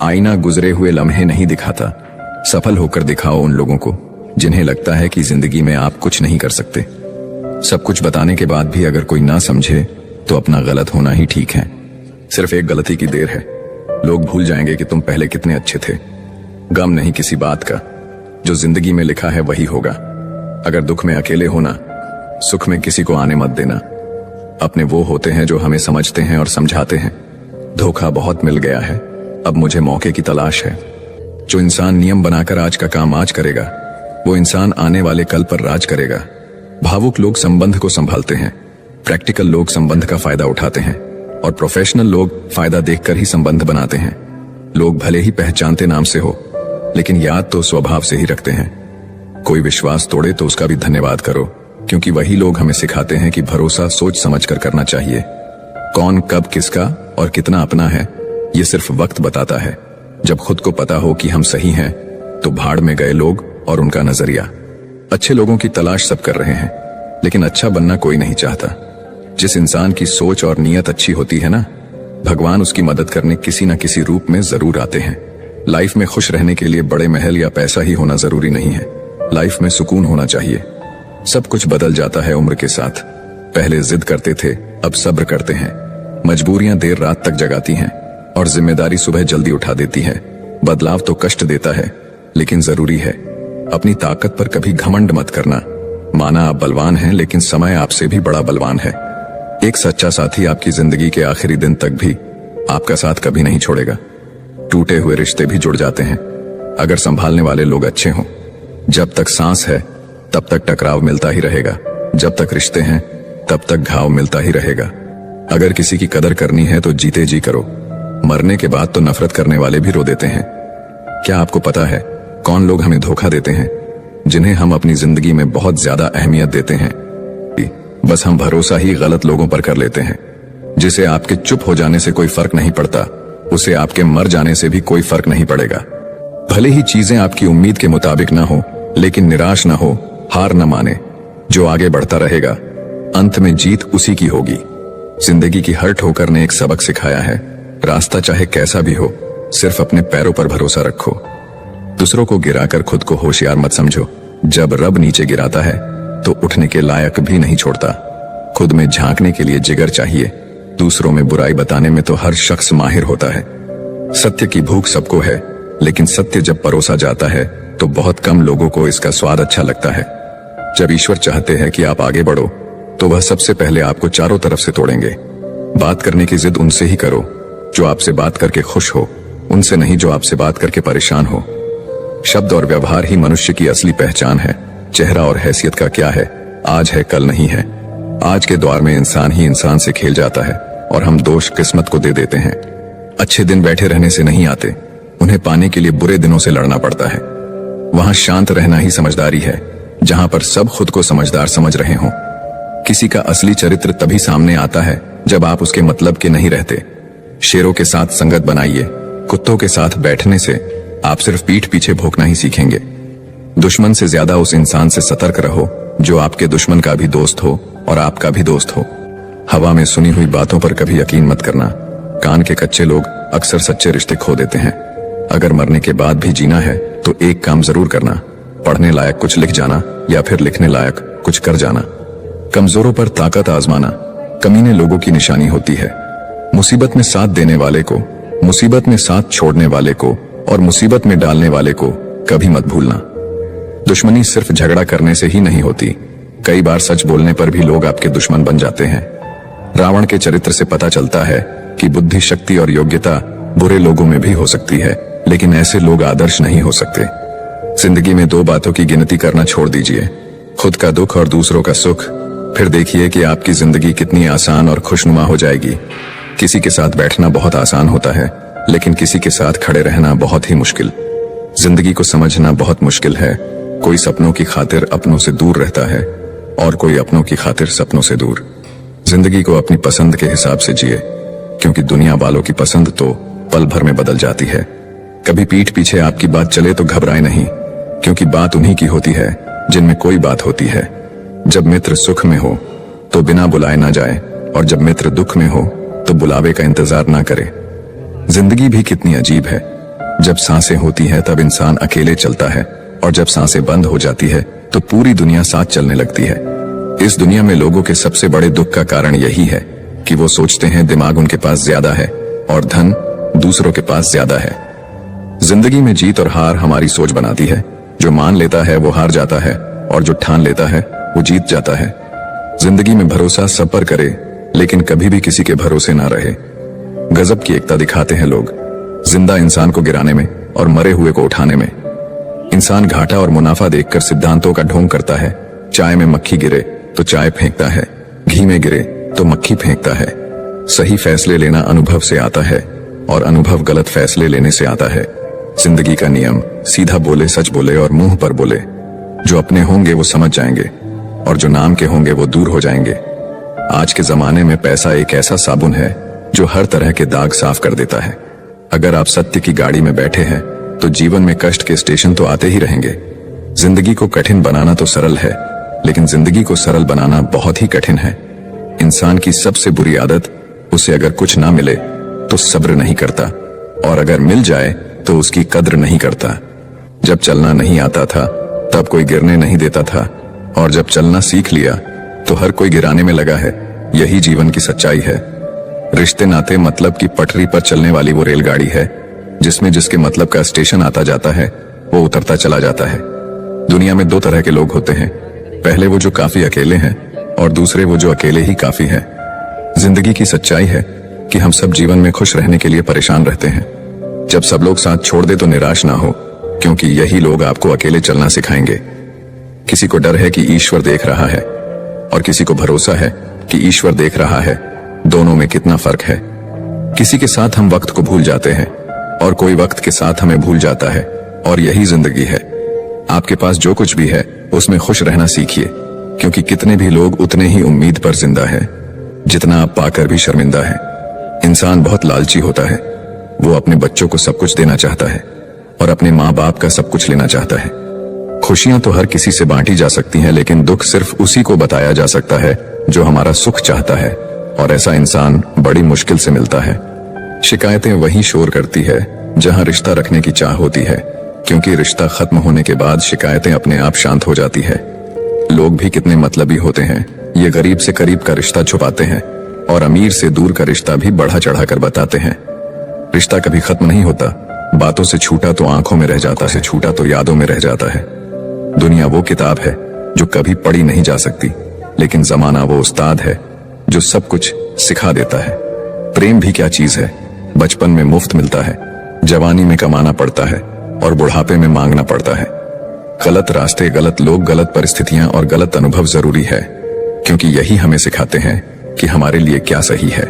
आईना गुजरे हुए लम्हे नहीं दिखाता। सफल होकर दिखाओ उन लोगों को जिन्हें लगता है कि जिंदगी में आप कुछ नहीं कर सकते। सब कुछ बताने के बाद भी अगर कोई ना समझे तो अपना गलत होना ही ठीक है। सिर्फ एक गलती की देर है, लोग भूल जाएंगे कि तुम पहले कितने अच्छे थे। गम नहीं किसी बात का, जो जिंदगी में लिखा है वही होगा। अगर दुख में अकेले होना, सुख में किसी को आने मत देना। अपने वो होते हैं जो हमें समझते हैं और समझाते हैं। धोखा बहुत मिल गया है, अब मुझे मौके की तलाश है। जो इंसान नियम बनाकर आज का काम आज करेगा, वो इंसान आने वाले कल पर राज करेगा। भावुक लोग संबंध को संभालते हैं, प्रैक्टिकल लोग संबंध का फायदा उठाते हैं और प्रोफेशनल लोग फायदा देखकर ही संबंध बनाते हैं। लोग भले ही पहचानते नाम से हो, लेकिन याद तो स्वभाव से ही रखते हैं। कोई विश्वास तोड़े तो उसका भी धन्यवाद करो, क्योंकि वही लोग हमें सिखाते हैं कि भरोसा सोच समझ कर करना चाहिए। कौन कब किसका और कितना अपना है, ये सिर्फ वक्त बताता है। जब खुद को पता हो कि हम सही हैं, तो भाड़ में गए लोग और उनका नजरिया। अच्छे लोगों की तलाश सब कर रहे हैं, लेकिन अच्छा बनना कोई नहीं चाहता। जिस इंसान की सोच और नीयत अच्छी होती है ना, भगवान उसकी मदद करने किसी न किसी रूप में जरूर आते हैं। लाइफ में खुश रहने के लिए बड़े महल या पैसा ही होना जरूरी नहीं है, लाइफ में सुकून होना चाहिए। सब कुछ बदल जाता है उम्र के साथ। पहले जिद करते थे, अब सब्र करते हैं। मजबूरियां देर रात तक जगाती हैं और जिम्मेदारी सुबह जल्दी उठा देती है। बदलाव तो कष्ट देता है, लेकिन जरूरी है। अपनी ताकत पर कभी घमंड मत करना। माना आप बलवान हैं, लेकिन समय आपसे भी बड़ा बलवान है। एक सच्चा साथी आपकी जिंदगी के आखिरी दिन तक भी आपका साथ कभी नहीं छोड़ेगा। टूटे हुए रिश्ते भी जुड़ जाते हैं, अगर संभालने वाले लोग अच्छे हों। जब तक सांस है तब तक टकराव मिलता ही रहेगा, जब तक रिश्ते हैं तब तक घाव मिलता ही रहेगा। अगर किसी की कदर करनी है तो जीते जी करो, मरने के बाद तो नफरत करने वाले भी रो देते हैं। क्या आपको पता है कौन लोग हमें धोखा देते हैं? जिन्हें हम अपनी जिंदगी में बहुत ज्यादा अहमियत देते हैं, बस हम भरोसा ही गलत लोगों पर कर लेते हैं। जिसे आपके चुप हो जाने से कोई फर्क नहीं पड़ता, उसे आपके मर जाने से भी कोई फर्क नहीं पड़ेगा। भले ही चीजें आपकी उम्मीद के मुताबिक ना हो, लेकिन निराश ना हो, हार न माने। जो आगे बढ़ता रहेगा, अंत में जीत उसी की होगी। जिंदगी की हर ठोकर ने एक सबक सिखाया है, रास्ता चाहे कैसा भी हो, सिर्फ अपने पैरों पर भरोसा रखो। दूसरों को गिराकर खुद को होशियार मत समझो। जब रब नीचे गिराता है तो उठने के लायक भी नहीं छोड़ता। खुद में झांकने के लिए जिगर चाहिए, दूसरों में बुराई बताने में तो हर शख्स माहिर होता है। सत्य की भूख सबको है, लेकिन सत्य जब परोसा जाता है तो बहुत कम लोगों को इसका स्वाद अच्छा लगता है। जब ईश्वर चाहते हैं कि आप आगे बढ़ो, तो वह सबसे पहले आपको चारों तरफ से तोड़ेंगे। बात करने की जिद उनसे ही करो जो आपसे बात करके खुश हो, उनसे नहीं जो आपसे बात करके परेशान हो। शब्द और व्यवहार ही मनुष्य की असली पहचान है। चेहरा और हैसियत का क्या है, आज है कल नहीं है। आज के दौर में इंसान ही इंसान से खेल जाता है और हम दोष किस्मत को दे देते हैं। अच्छे दिन बैठे रहने से नहीं आते, उन्हें पाने के लिए बुरे दिनों से लड़ना पड़ता है। वहां शांत रहना ही समझदारी है, जहां पर सब खुद को समझदार समझ रहे हों। किसी का असली चरित्र तभी सामने आता है जब आप उसके मतलब के नहीं रहते। शेरों के साथ संगत बनाइए, कुत्तों के साथ बैठने से आप सिर्फ पीठ पीछे भौंकना ही सीखेंगे। दुश्मन से ज्यादा उस इंसान से सतर्क रहो जो आपके दुश्मन का भी दोस्त हो और आपका भी दोस्त हो। हवा में सुनी हुई बातों पर कभी यकीन मत करना। कान के कच्चे लोग अक्सर सच्चे रिश्ते खो देते हैं। अगर मरने के बाद भी जीना है तो एक काम जरूर करना, पढ़ने लायक कुछ लिख जाना या फिर लिखने लायक कुछ कर जाना। कमजोरों पर ताकत आजमाना कमीने लोगों की निशानी होती है। मुसीबत में साथ देने वाले को, मुसीबत में साथ छोड़ने वाले को और मुसीबत में डालने वाले को कभी मत भूलना। दुश्मनी सिर्फ झगड़ा करने से ही नहीं होती, कई बार सच बोलने पर भी लोग आपके दुश्मन बन जाते हैं। रावण के चरित्र से पता चलता है कि बुद्धि, शक्ति और योग्यता बुरे लोगों में भी हो सकती है, लेकिन ऐसे लोग आदर्श नहीं हो सकते। जिंदगी में दो बातों की गिनती करना छोड़ दीजिए, खुद का दुख और दूसरों का सुख। फिर देखिए कि आपकी जिंदगी कितनी आसान और खुशनुमा हो जाएगी। किसी के साथ बैठना बहुत आसान होता है, लेकिन किसी के साथ खड़े रहना बहुत ही मुश्किल। जिंदगी को समझना बहुत मुश्किल है। कोई सपनों की खातिर अपनों से दूर रहता है और कोई अपनों की खातिर सपनों से दूर। जिंदगी को अपनी पसंद के हिसाब से जिए, क्योंकि दुनिया वालों की पसंद तो पल भर में बदल जाती है। कभी पीठ पीछे आपकी बात चले तो घबराए नहीं, क्योंकि बात उन्हीं की होती है जिनमें कोई बात होती है। जब मित्र सुख में हो तो बिना बुलाए ना जाए, और जब मित्र दुख में हो तो बुलावे का इंतजार ना करे। जिंदगी भी कितनी अजीब है, जब सांसें होती हैं तब इंसान अकेले चलता है, और जब सांसें बंद हो जाती है तो पूरी दुनिया साथ चलने लगती है। इस दुनिया में लोगों के सबसे बड़े दुख का कारण यही है कि वो सोचते हैं दिमाग उनके पास ज्यादा है और धन दूसरों के पास ज्यादा है। जिंदगी में जीत और हार हमारी सोच बनाती है। जो मान लेता है वो हार जाता है, और जो ठान लेता है वो जीत जाता है। जिंदगी में भरोसा सब पर करे, लेकिन कभी भी किसी के भरोसे ना रहे। गजब की एकता दिखाते हैं लोग, जिंदा इंसान को गिराने में और मरे हुए को उठाने में। इंसान घाटा और मुनाफा देखकर सिद्धांतों का ढोंग करता है। चाय में मक्खी गिरे तो चाय फेंकता है, घी में गिरे तो मक्खी फेंकता है। सही फैसले लेना अनुभव से आता है, और अनुभव गलत फैसले लेने से आता है। जिंदगी का नियम सीधा बोले, सच बोले और मुंह पर बोले। जो अपने होंगे वो समझ जाएंगे, और जो नाम के होंगे वो दूर हो जाएंगे। आज के जमाने में पैसा एक ऐसा साबुन है जो हर तरह के दाग साफ कर देता है। अगर आप सत्य की गाड़ी में बैठे हैं तो जीवन में कष्ट के स्टेशन तो आते ही रहेंगे। जिंदगी को कठिन बनाना तो सरल है, लेकिन जिंदगी को सरल बनाना बहुत ही कठिन है। इंसान की सबसे बुरी आदत, उसे अगर कुछ ना मिले तो सब्र नहीं करता, और अगर मिल जाए तो उसकी कद्र नहीं करता। जब चलना नहीं आता था तब कोई गिरने नहीं देता था, और जब चलना सीख लिया तो हर कोई गिराने में लगा है। यही जीवन की सच्चाई है। रिश्ते नाते मतलब की पटरी पर चलने वाली वो रेलगाड़ी है जिसमें जिसके मतलब का स्टेशन आता जाता है वो उतरता चला जाता है। दुनिया में दो तरह के लोग होते हैं, पहले वो जो काफी अकेले हैं, और दूसरे वो जो अकेले ही काफी हैं। जिंदगी की सच्चाई है कि हम सब जीवन में खुश रहने के लिए परेशान रहते हैं। जब सब लोग साथ छोड़ दे तो निराश ना हो, क्योंकि यही लोग आपको अकेले चलना सिखाएंगे। किसी को डर है कि ईश्वर देख रहा है, और किसी को भरोसा है कि ईश्वर देख रहा है। दोनों में कितना फर्क है। किसी के साथ हम वक्त को भूल जाते हैं, और कोई वक्त के साथ हमें भूल जाता है, और यही जिंदगी है। आपके पास जो कुछ भी है उसमें खुश रहना सीखिए, क्योंकि कितने भी लोग उतने ही उम्मीद पर जिंदा है जितना आप पाकर भी शर्मिंदा है। इंसान बहुत लालची होता है। वो अपने बच्चों को सब कुछ देना चाहता है, और अपने माँ बाप का सब कुछ लेना चाहता है। खुशियां तो हर किसी से बांटी जा सकती हैं, लेकिन दुख सिर्फ उसी को बताया जा सकता है जो हमारा सुख चाहता है, और ऐसा इंसान बड़ी मुश्किल से मिलता है। शिकायतें वहीं शोर करती है जहां रिश्ता रखने की चाह होती है, क्योंकि रिश्ता खत्म होने के बाद शिकायतें अपने आप शांत हो जाती है। लोग भी कितने मतलबी होते हैं। ये गरीब से करीब का रिश्ता छुपाते हैं, और अमीर से दूर का रिश्ता भी बढ़ा चढ़ा कर बताते हैं। रिश्ता कभी खत्म नहीं होता। बातों से छूटा तो आंखों में रह जाता है, छूटा तो यादों में रह जाता है। दुनिया वो किताब है जो कभी पढ़ी नहीं जा सकती, लेकिन जमाना वो उस्ताद है जो सब कुछ सिखा देता है। प्रेम भी क्या चीज है, बचपन में मुफ्त मिलता है, जवानी में कमाना पड़ता है, और बुढ़ापे में मांगना पड़ता है। गलत रास्ते, गलत लोग, गलत परिस्थितियां और गलत अनुभव जरूरी है, क्योंकि यही हमें सिखाते हैं कि हमारे लिए क्या सही है।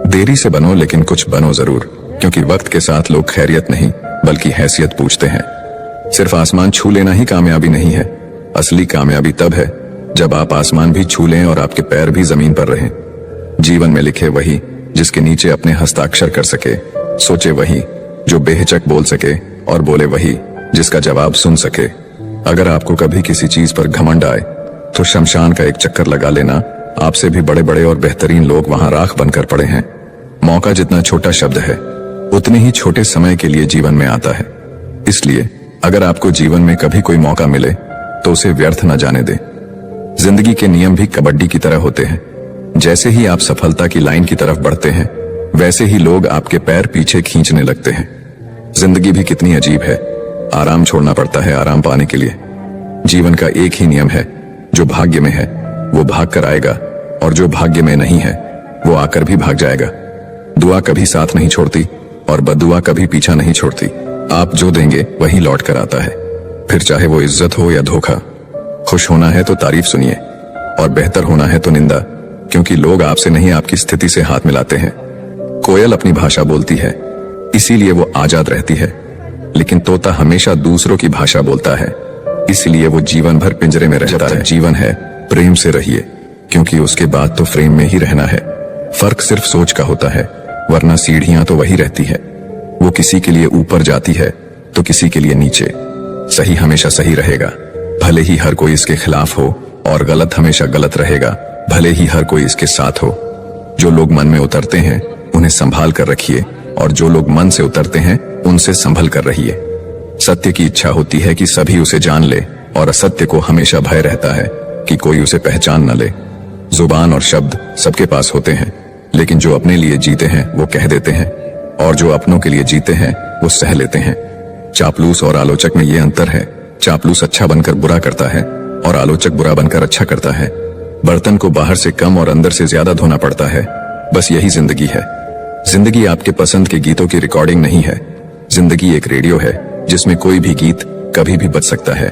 देरी से बनो, लेकिन कुछ बनो जरूर, क्योंकि वक्त के साथ लोग खैरियत नहीं बल्कि हैसियत पूछते हैं। सिर्फ आसमान छू लेना ही कामयाबी नहीं है। असली कामयाबी तब है जब आप आसमान भी छू लें और आपके पैर भी जमीन पर रहें। जीवन में लिखे वही जिसके नीचे अपने हस्ताक्षर कर सके, सोचे वही जो बेहिचक बोल सके, और बोले वही जिसका जवाब सुन सके। अगर आपको कभी किसी चीज पर घमंड आए तो शमशान का एक चक्कर लगा लेना। आपसे भी बड़े बड़े और बेहतरीन लोग वहां राख बनकर पड़े हैं। मौका जितना छोटा शब्द है उतने ही छोटे समय के लिए जीवन में आता है। इसलिए अगर आपको जीवन में कभी कोई मौका मिले तो उसे व्यर्थ न जाने दें। जिंदगी के नियम भी कबड्डी की तरह होते हैं। जैसे ही आप सफलता की लाइन की तरफ बढ़ते हैं, वैसे ही लोग आपके पैर पीछे खींचने लगते हैं। जिंदगी भी कितनी अजीब है। आराम छोड़ना पड़ता है आराम पाने के लिए। जीवन का एक ही नियम है, जो भाग्य में है वो भाग कर आएगा, और जो भाग्य में नहीं है वो आकर भी भाग जाएगा। दुआ कभी साथ नहीं छोड़ती, और बददुआ कभी पीछा नहीं छोड़ती। आप जो देंगे वही लौट कर आता है, फिर चाहे वो इज्जत हो या धोखा। खुश होना है तो तारीफ सुनिए, और बेहतर होना है तो निंदा, क्योंकि लोग आपसे नहीं आपकी स्थिति से हाथ मिलाते हैं। कोयल अपनी भाषा बोलती है, इसीलिए वो आजाद रहती है, लेकिन तोता हमेशा दूसरों की भाषा बोलता है, इसलिए वो जीवन भर पिंजरे में रहता है। जीवन है, प्रेम से रहिए, क्योंकि उसके बाद तो फ्रेम में ही रहना है। फर्क सिर्फ सोच का होता है, वरना सीढ़ियां तो वही रहती है। वो किसी के लिए ऊपर जाती है तो किसी के लिए नीचे। सही हमेशा सही रहेगा, भले ही हर कोई इसके खिलाफ हो, और गलत हमेशा गलत रहेगा, भले ही हर कोई इसके साथ हो। जो लोग मन में उतरते हैं उन्हें संभाल कर रखिए, और जो लोग मन से उतरते हैं उनसे संभल कर रहिए। सत्य की इच्छा होती है कि सभी उसे जान ले, और असत्य को हमेशा भय रहता है कि कोई उसे पहचान न ले। जुबान और शब्द सबके पास होते हैं, लेकिन जो अपने लिए जीते हैं वो कह देते हैं, और जो अपनों के लिए जीते हैं वो सह लेते हैं। चापलूस और आलोचक में ये अंतर है। चापलूस अच्छा बनकर बुरा करता है और आलोचक बुरा बनकर अच्छा करता है। बर्तन को बाहर से कम और अंदर से ज्यादा धोना पड़ता है। बस यही जिंदगी है। जिंदगी आपके पसंद के गीतों की रिकॉर्डिंग नहीं है। जिंदगी एक रेडियो है जिसमें कोई भी गीत कभी भी बज सकता है।